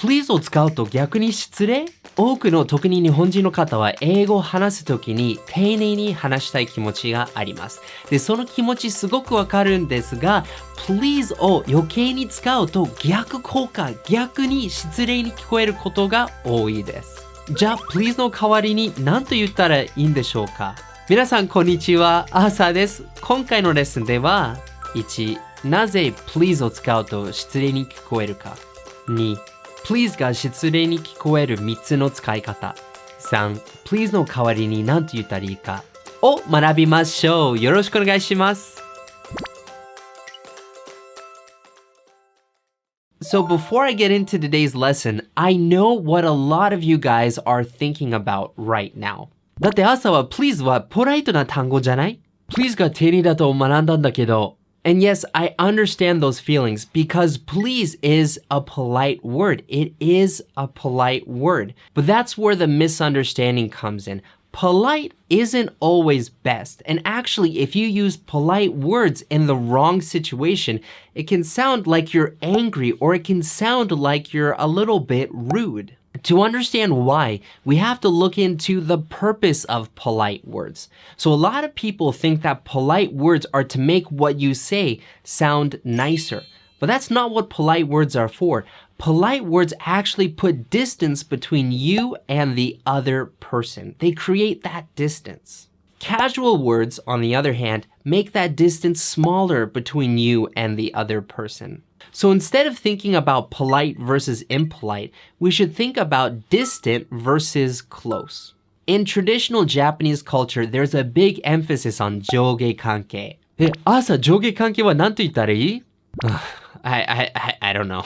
please を使うと逆に失礼？多くの特に日本人の方は英語を話すときに丁寧に話したい気持ちがあります。で、その気持ちすごくわかるんですが、please を余計に使うと逆効果、逆に失礼に聞こえることが多いです。じゃあ、please の代わりに何と言ったらいいんでしょうか？皆さん、こんにちは。アーサーです。今回のレッスンでは、1、なぜ please を使うと失礼に聞こえるか。2、please が失礼に聞こえる3つの使い方。3、please の代わりに何と言ったらいいかを学びましょう。よろしくお願いします。So before I get into today's lesson, I know what a lot of you guys are thinking about right now. だって朝は please はポライトな単語じゃない？ please が丁寧だと学んだんだけど。And yes, I understand those feelings because please is a polite word. It is a polite word. But that's where the misunderstanding comes in. Polite isn't always best. And actually, if you use polite words in the wrong situation, it can sound like you're angry or it can sound like you're a little bit rude. To understand why, we have to look into the purpose of polite words. So a lot of people think that polite words are to make what you say sound nicer. But that's not what polite words are for. Polite words actually put distance between you and the other person. They create that distance. Casual words, on the other hand, make that distance smaller between you and the other person. So instead of thinking about polite versus impolite, we should think about distant versus close. In traditional Japanese culture, there's a big emphasis on 上下関係。朝上下関係は何と言ったらいい？ I don't know.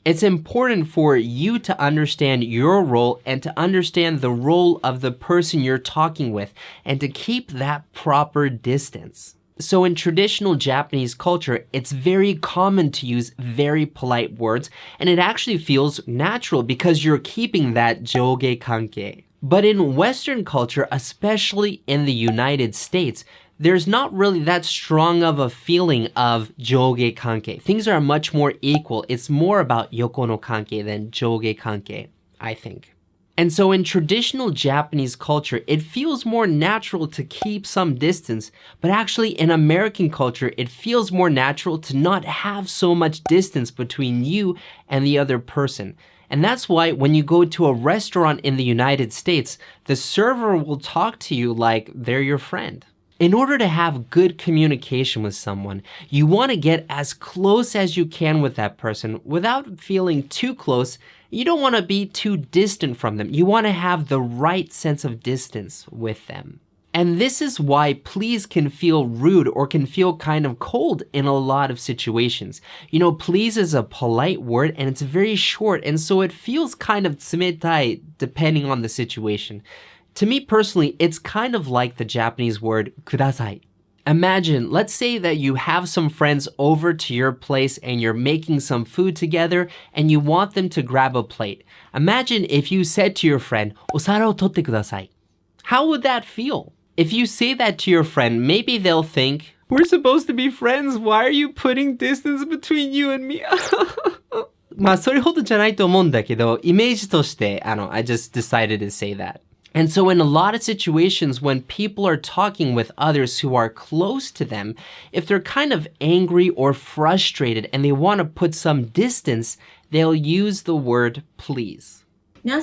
It's important for you to understand your role and to understand the role of the person you're talking with and to keep that proper distance. So in traditional Japanese culture, it's very common to use very polite words, and it actually feels natural because you're keeping that 上下関係. But in Western culture, especially in the United States, there's not really that strong of a feeling of 上下関係. Things are much more equal. It's more about 横の関係 than 上下関係, I think. And so in traditional Japanese culture, it feels more natural to keep some distance, but actually in American culture, it feels more natural to not have so much distance between you and the other person. And that's why when you go to a restaurant in the United States, the server will talk to you like they're your friend. In order to have good communication with someone, you want to get as close as you can with that person without feeling too close. You don't want to be too distant from them. You want to have the right sense of distance with them. And this is why please can feel rude or can feel kind of cold in a lot of situations. You know, please is a polite word and it's very short, and so it feels kind of 冷たい depending on the situation. To me personally, it's kind of like the Japanese word ください. Imagine, let's say that you have some friends over to your place and you're making some food together and you want them to grab a plate. Imagine if you said to your friend, お皿を取ってください. How would that feel? If you say that to your friend, maybe they'll think, we're supposed to be friends. Why are you putting distance between you and me? まあ、それほどじゃないと思うんだけど、イメージとして、I just decided to say that. And so in a lot of situations when people are talking with others who are close to them, if they're kind of angry or frustrated and they want to put some distance, they'll use the word please. No,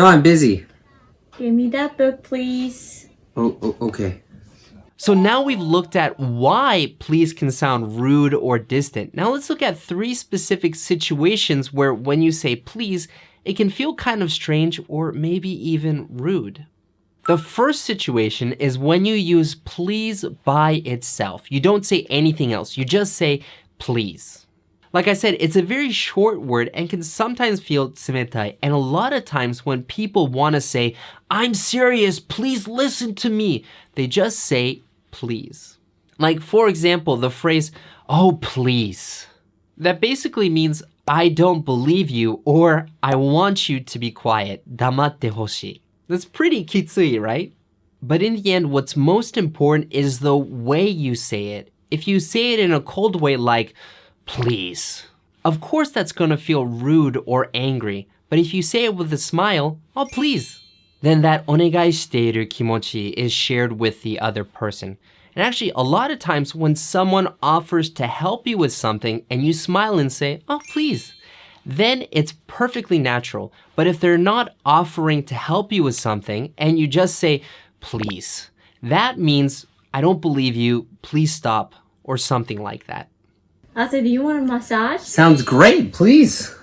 I'm busy. Give me that book, please. Oh, okay. So now we've looked at why please can sound rude or distant. Now let's look at 3 specific situations where when you say please, it can feel kind of strange or maybe even rude. The first situation is when you use please by itself. You don't say anything else. You just say please. Like I said, it's a very short word and can sometimes feel 冷たい. And a lot of times when people want to say, I'm serious, please listen to me, they just say please. Like for example, the phrase, oh please. That basically means I don't believe you or I want you to be quiet. 黙ってほしい. That's pretty きつい, right? But in the end, what's most important is the way you say it. If you say it in a cold way like, please, Of course that's going to feel rude or angry, but if you say it with a smile, oh please, then that お願いしている気持ち is shared with the other person. And actually, a lot of times when someone offers to help you with something and you smile and say, oh please, then it's perfectly natural. But if they're not offering to help you with something and you just say, please, that means I don't believe you, please stop, or something like that. Asa, do you want a massage? Sounds great, please.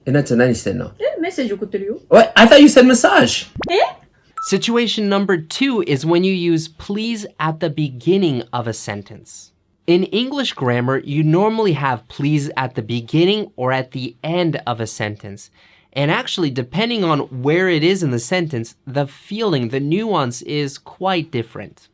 なっちゃん何してんの？メッセージ送ってるよ。What? I thought you said massage. Situation number 2 is when you use please at the beginning of a sentence. In English grammar, you normally have please at the beginning or at the end of a sentence. And actually, depending on where it is in the sentence, the feeling, the nuance is quite different.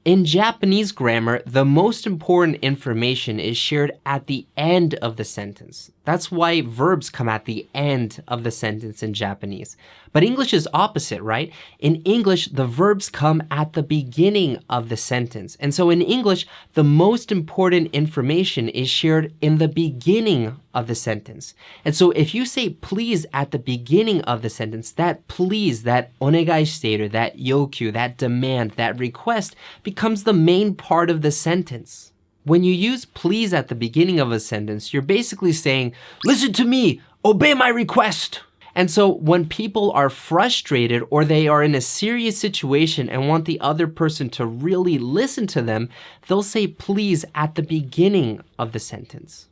In Japanese grammar, the most important information is shared at the end of the sentence. That's why verbs come at the end of the sentence in Japanese. But English is opposite, right? In English, the verbs come at the beginning of the sentence. And so in English, the most important information is shared in the beginning of the sentence. And so if you say please at the beginning of the sentence, that please, that お願いしている, that yoku, that demand, that request becomes the main part of the sentence. When you use please at the beginning of a sentence, you're basically saying, listen to me, obey my request. And so when people are frustrated or they are in a serious situation and want the other person to really listen to them, they'll say please at the beginning of the sentence.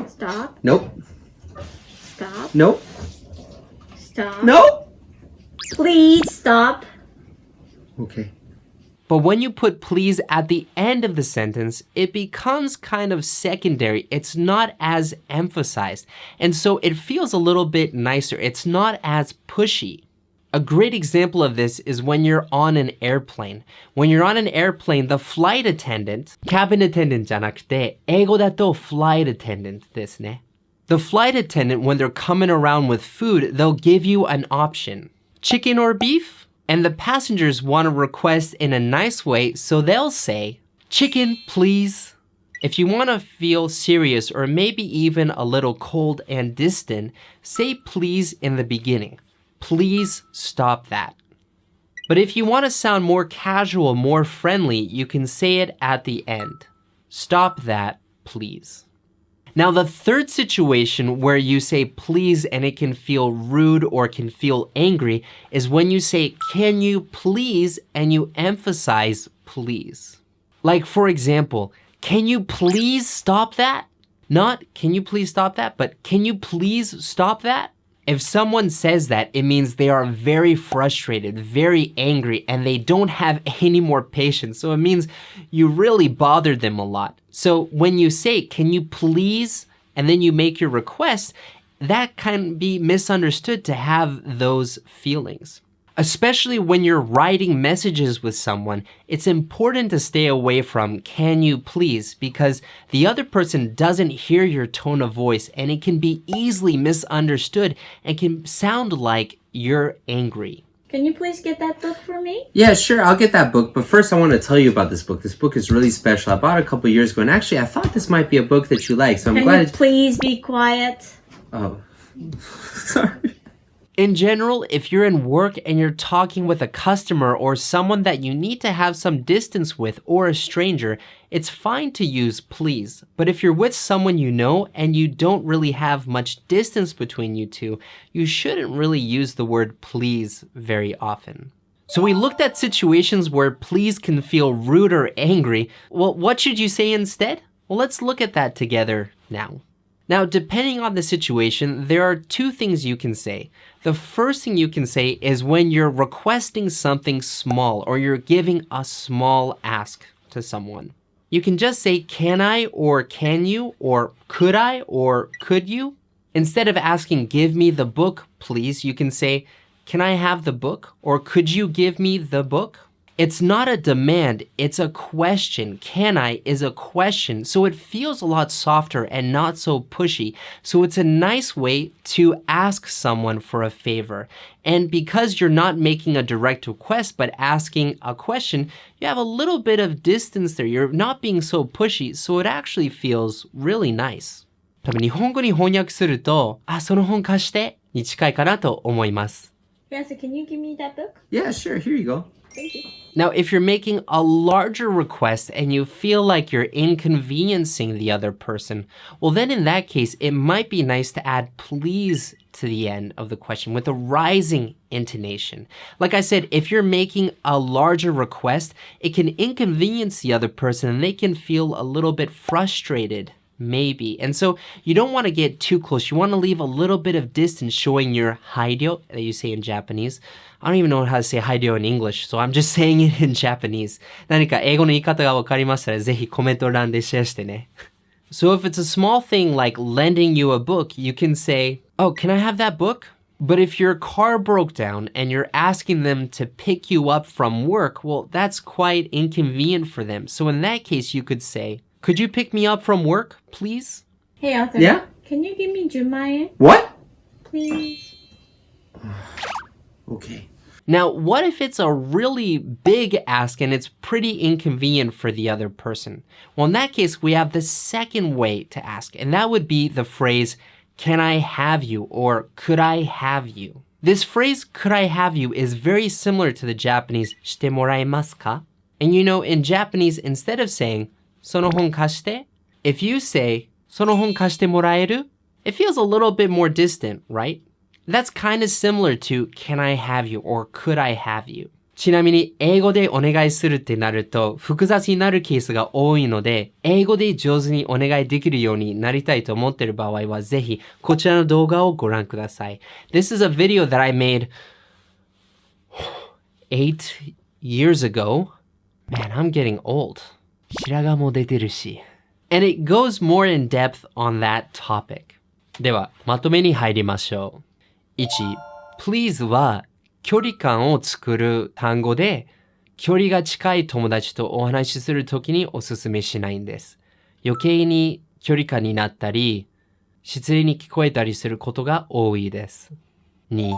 Stop. Nope. Stop. Nope. Stop. Nope. Please stop. Okay. But when you put please at the end of the sentence, it becomes kind of secondary. It's not as emphasized. And so it feels a little bit nicer. It's not as pushy. A great example of this is when you're on an airplane. When you're on an airplane, the flight attendant, cabin attendant じゃなくて、英語だと flight attendant ですね。The flight attendant, when they're coming around with food, they'll give you an option. Chicken or beef? And the passengers want to request in a nice way, so they'll say, chicken, please. If you want to feel serious or maybe even a little cold and distant, say please in the beginning. Please stop that. But if you want to sound more casual, more friendly, you can say it at the end. Stop that, please. Now, the third situation where you say please and it can feel rude or can feel angry is when you say, can you please, and you emphasize please. Like, for example, can you please stop that? Not, can you please stop that, but can you please stop that? If someone says that, it means they are very frustrated, very angry, and they don't have any more patience. So it means you really bothered them a lot. So when you say, can you please, and then you make your request, that can be misunderstood to have those feelings. Especially when you're writing messages with someone, it's important to stay away from can you please, because the other person doesn't hear your tone of voice and it can be easily misunderstood and can sound like you're angry. Can you please get that book for me? Yeah, sure, I'll get that book. But first, I want to tell you about this book. This book is really special. I bought it a couple years ago, and actually, I thought this might be a book that you like, so I'm glad. Can you please be quiet? Oh, sorry. In general, if you're in work and you're talking with a customer or someone that you need to have some distance with or a stranger, it's fine to use please. But if you're with someone you know and you don't really have much distance between you two, you shouldn't really use the word please very often. So we looked at situations where please can feel rude or angry. Well, what should you say instead? Well, let's look at that together now. Now, depending on the situation, there are two things you can say. The first thing you can say is when you're requesting something small or you're giving a small ask to someone. You can just say, can I, or can you, or could I, or could you? Instead of asking, give me the book, please, you can say, can I have the book, or could you give me the book? It's not a demand, it's a question. Can I is a question, so it feels a lot softer and not so pushy. So it's a nice way to ask someone for a favor. And because you're not making a direct request but asking a question, you have a little bit of distance there. You're not being so pushy, so it actually feels really nice. 多分日本語に翻訳すると、その本貸してに近いかなと思います。Yeah, so can you give me that book? Yeah, sure. Here you go. Thank you. Now, if you're making a larger request and you feel like you're inconveniencing the other person, well, then in that case, it might be nice to add please to the end of the question with a rising intonation. Like I said, if you're making a larger request, it can inconvenience the other person and they can feel a little bit frustrated. Maybe. And so you don't want to get too close. You want to leave a little bit of distance showing your hairyo that you say in Japanese. I don't even know how to say hairyo in English, so I'm just saying it in Japanese. 何か英語の言い方がわかりましたらぜひコメント欄でシェアしてね。So if it's a small thing like lending you a book, you can say, "Oh, can I have that book?" But if your car broke down and you're asking them to pick you up from work, well, that's quite inconvenient for them. So in that case, you could say, "Could you pick me up from work, please?" Hey, Arthur. Yeah? Can you give me 10万円? What? Please. Okay. Now, what if it's a really big ask and it's pretty inconvenient for the other person? Well, in that case, we have the second way to ask, and that would be the phrase, "Can I have you?" or "Could I have you?" This phrase, "Could I have you?" is very similar to the Japanese, "してもらえますか?" And you know, in Japanese, instead of saying, その本貸して? If you say, その本貸してもらえる? It feels a little bit more distant, right? That's kind of similar to, can I have you or could I have you? ちなみに、英語でお願いするってなると、複雑になるケースが多いので、英語で上手にお願いできるようになりたいと思っている場合は、ぜひ、こちらの動画をご覧ください。This is a video that I made 8 years ago. Man, I'm getting old. 白髪も出てるし。And it goes more in depth on that topic. では、まとめに入りましょう。1、please は距離感を作る単語で、距離が近い友達とお話しするときにおすすめしないんです。余計に距離感になったり、失礼に聞こえたりすることが多いです。2、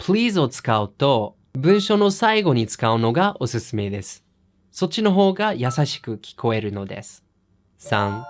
please を使うと、文章の最後に使うのがおすすめです。そっちの方が優しく聞こえるのです。3、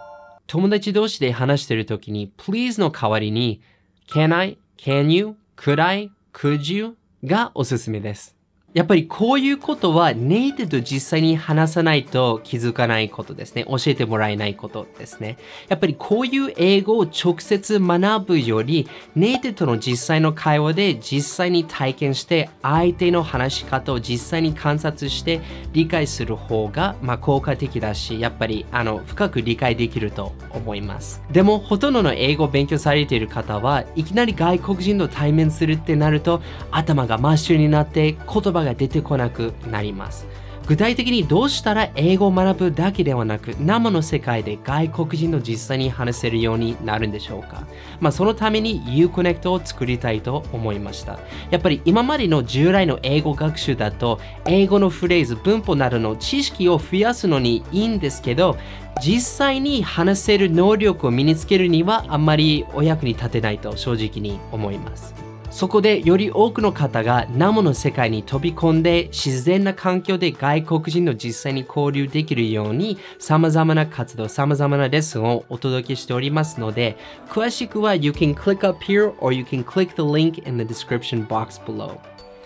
友達同士で話しているときに please の代わりに can I, can you, could I, could you がおすすめです。やっぱりこういうことはネイティブと実際に話さないと気づかないことですね。教えてもらえないことですね。やっぱりこういう英語を直接学ぶよりネイティブとの実際の会話で実際に体験して相手の話し方を実際に観察して理解する方が効果的だし、やっぱり深く理解できると思います。でもほとんどの英語を勉強されている方はいきなり外国人と対面するってなると頭が真っ白になって言葉が出てこなくなります。具体的にどうしたら英語を学ぶだけではなく生の世界で外国人と実際に話せるようになるんでしょうか。そのために IU-Connect を作りたいと思いました。やっぱり今までの従来の英語学習だと英語のフレーズ、文法などの知識を増やすのにいいんですけど、実際に話せる能力を身につけるにはあんまりお役に立てないと正直に思います。そこでより多くの方が生の世界に飛び込んで自然な環境で外国人と実際に交流できるように様々な活動、様々なレッスンをお届けしておりますので、詳しくは You can click up here or you can click the link in the description box below.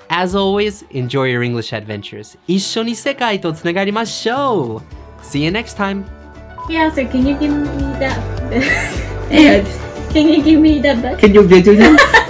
As always, enjoy your English adventures. 一緒に世界とつながりましょう. See you next time. Yeah, so can you give me that? Yeah. Can you give me that book? Can you do that?